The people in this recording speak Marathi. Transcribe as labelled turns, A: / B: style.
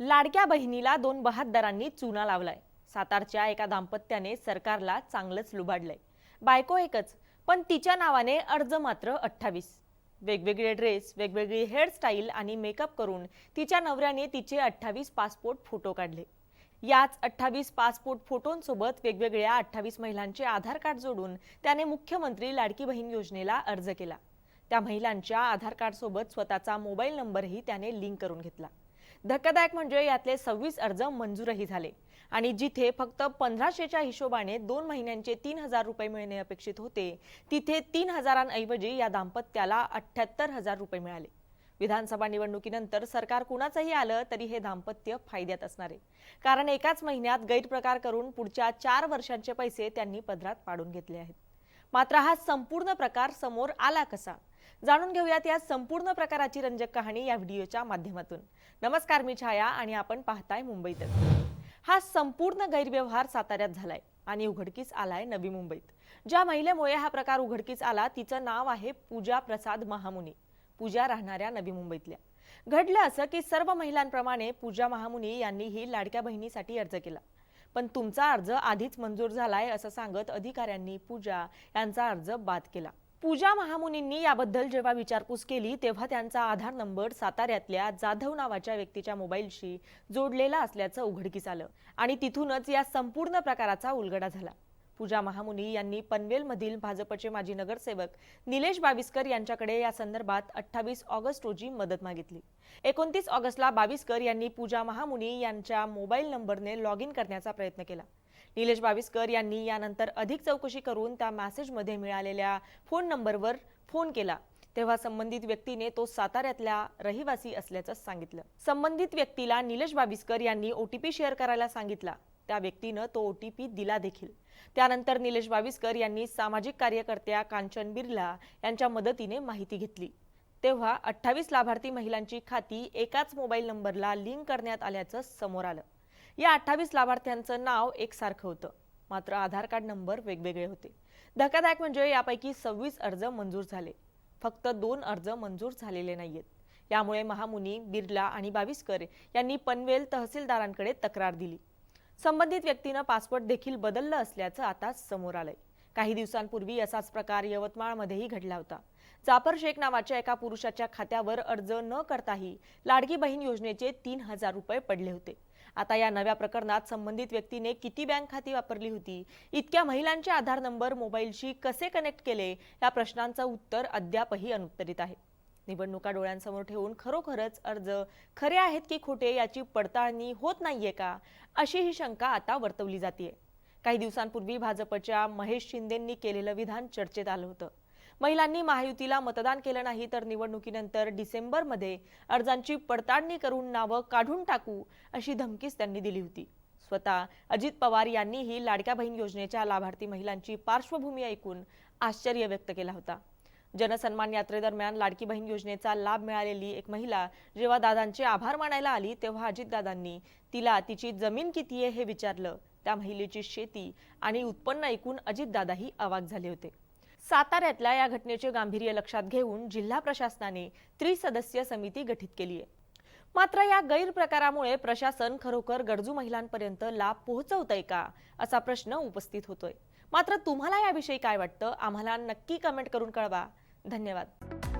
A: लाडक्या बहिणीला दोन बहादरांनी चुना लावलाय। सातारच्या एका दाम्पत्याने सरकारला चांगलंच लुबाडलंय। बायको एकच, पण तिच्या नावाने अर्ज मात्र 28। वेगवेगळे ड्रेस, वेगवेगळी हेअरस्टाईल आणि मेकअप करून तिच्या नवऱ्याने तिचे 28 पासपोर्ट फोटो काढले। याच 28 पासपोर्ट फोटोंसोबत वेगवेगळ्या 28 महिलांचे आधार कार्ड जोडून त्याने मुख्यमंत्री लाडकी बहीण योजनेला अर्ज केला। त्या महिलांच्या आधार कार्ड सोबत स्वतःचा मोबाईल नंबरही त्याने लिंक करून घेतला। धक्कादायक म्हणजे यातले 26 अर्ज मंजूरही झाले आणि जिथे फक्त 1500च्या हिशोबाने 2 महिन्यांचे 3000 रुपये मिळणे अपेक्षित होते, तिथे 3000 या दाम्पत्याला 78,000 रुपये मिळाले। विधानसभा निवडणुकीनंतर सरकार कुणाचंही आलं तरी हे दाम्पत्य फायद्यात असणार आहे, कारण एकाच महिन्यात गैरप्रकार करून पुढच्या 4 वर्षांचे पैसे त्यांनी पदरात पाडून घेतले आहेत। मात्र हा संपूर्ण प्रकार समोर आला कसा, जाणून घेऊयात या संपूर्ण प्रकाराची रंजक कहाणी या व्हिडिओच्या माध्यमातून। नमस्कार, मी छाया आणि आपण पाहताय मुंबई तक। हा संपूर्ण गैरव्यवहार साताऱ्यात झालाय आणि उघडकीस आलाय नवी मुंबईत। ज्या महिलेमुळे हा प्रकार उघडकीस आला तिचं नाव आहे पूजा प्रसाद महामुनी। पूजा राहणाऱ्या नवी मुंबईतल्या। घडलं असं की सर्व महिलांप्रमाणे पूजा महामुनी यांनीही लाडक्या बहिणीसाठी अर्ज केला, पण तुमचा अर्ज आधीच मंजूर झालाय असं सांगत अधिकाऱ्यांनी पूजा यांचा अर्ज बाद केला। पूजा महामुनींनी याबद्दल जेव्हा विचारपूस केली तेव्हा त्यांचा आधार नंबर साताऱ्यातल्या जाधव नावाच्या व्यक्तीच्या मोबाईलशी जोडलेला असल्याचं उघडकीस आलं आणि तिथूनच या संपूर्ण प्रकाराचा उलगडा झाला। पूजा महामुनी यांनी पनवेलमधील भाजपचे माजी नगरसेवक निलेश बाविस्कर यांच्याकडे या संदर्भात 28 ऑगस्ट रोजी मदत मागितली। 29 ऑगस्टला बाविस्कर यांनी पूजा महामुनी यांच्या मोबाईल नंबरने लॉग इन करण्याचा प्रयत्न केला। निलेश बाविस्कर यांनी यानंतर अधिक चौकशी करून त्या मेसेजमध्ये मिळालेल्या फोन नंबरवर फोन केला तेव्हा संबंधित व्यक्तीने तो साताऱ्यातला रहिवासी असल्याचं सांगितलं। संबंधित व्यक्तीला निलेश बाविस्कर यांनी ओटीपी शेअर करायला सांगितला। त्या व्यक्तीनं तो ओटीपी दिला देखील। त्यानंतर निलेश बाविस्कर यांनी सामाजिक कार्यकर्त्या कांचन बिर्ला यांच्या मदतीने माहिती घेतली तेव्हा 28 लाभार्थी महिलांची खाती एकाच मोबाईल नंबरला लिंक करण्यात आल्याचं समोर आलं। या 28 लाभार्थ्यांचं नाव एकसारखं होतं, मात्र आधार कार्ड नंबर वेगवेगळे होते। धक्कादायक म्हणजे यापैकी 26 अर्ज मंजूर झाले, फक्त 2 अर्ज मंजूर झालेले नाहीयेत। यामुळे महामुनी, बिर्ला आणि बाविस्कर यांनी पनवेल तहसीलदारांकडे तक्रार दिली। संबंधित व्यक्तीनं पासवर्ड देखील बदललं असल्याचं आता समोर आलंय। काही दिवसांपूर्वी असाच प्रकार यवतमाळमध्येही घडला होता। जाफर शेख नावाच्या एका पुरुषाच्या खात्यावर अर्ज न करताही लाडकी बहीण योजनेचे 3000 रुपये पडले होते। आता या नव्या प्रकरणात संबंधित व्यक्तीने किती बँक खाती वापरली होती, इतक्या महिलांचे आधार नंबर मोबाईलशी कसे कनेक्ट केले, या प्रश्नांचं उत्तर अद्यापही अनुत्तरित आहे। निवडणुका डोळ्यांसमोर ठेवून खरोखरच अर्ज खरे आहेत की खोटे याची पडताळणी होत नाहीये का, अशी ही शंका आता वर्तवली जाते। काही दिवसांपूर्वी भाजपच्या महेश शिंदेंनी केलेलं विधान चर्चेत आलं होतं। महिलांनी महायुतीला मतदान केलं नाही तर निवडणुकीनंतर डिसेंबरमध्ये अर्जांची पडताळणी करून नावं काढून टाकू अशी धमकीच त्यांनी दिली होती। स्वतः अजित पवार यांनीही लाडक्या बहीण योजनेच्या लाभार्थी महिलांची पार्श्वभूमी ऐकून आश्चर्य व्यक्त केला होता। जनसन्मान यात्रेदरम्यान लाडकी बहीण योजनेचा लाभ मिळालेली एक महिला जेव्हा दादांचे आभार मानायला आली तेव्हा अजितदादांनी तिला तिची जमीन किती आहे हे विचारलं। त्या महिलेची शेती आणि उत्पन्न ऐकून अजितदादाही अवाक झाले होते। साताऱ्यातल्या या घटनेचे गांभीर्य लक्षात घेऊन जिल्हा प्रशासनाने त्रिसदस्यीय समिती गठीत केली आहे। मात्र या गैरप्रकारामुळे प्रशासन खरोखर गरजू महिलांपर्यंत लाभ पोहोचवतंय का, असा प्रश्न उपस्थित होतोय। मात्र तुम्हाला याविषयी काय वाटतं, आम्हाला नक्की कमेंट करून कळवा। धन्यवाद।